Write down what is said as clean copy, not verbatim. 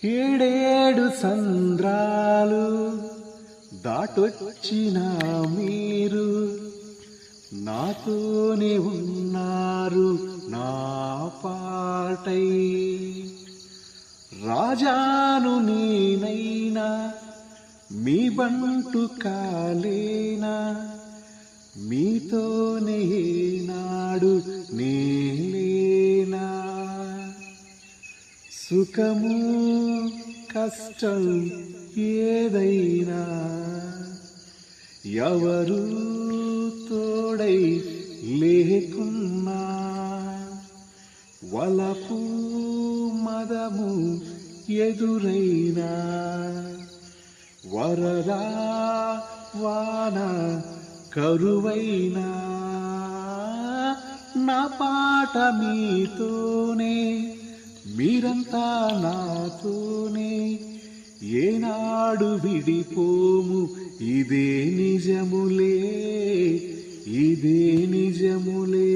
ఏడేడు సంద్రాలు దాటొచ్చిన మీరు నాతోనే ఉన్నారు నా పాటై. రాజాను నేనైనా మీ బంటు కాలేనా, మీతోనే నాడు నేలేనా. సుఖము కష్టం ఏదైనా ఎవరు తోడై లేకున్నా, వలపు మదము ఎదురైనా, వరదా వాన కరువైనా, నా పాట మీతోనే మీరంతా నాతోనే, ఏనాడు విడిపోము ఇదే నిజములే, ఇదే నిజములే.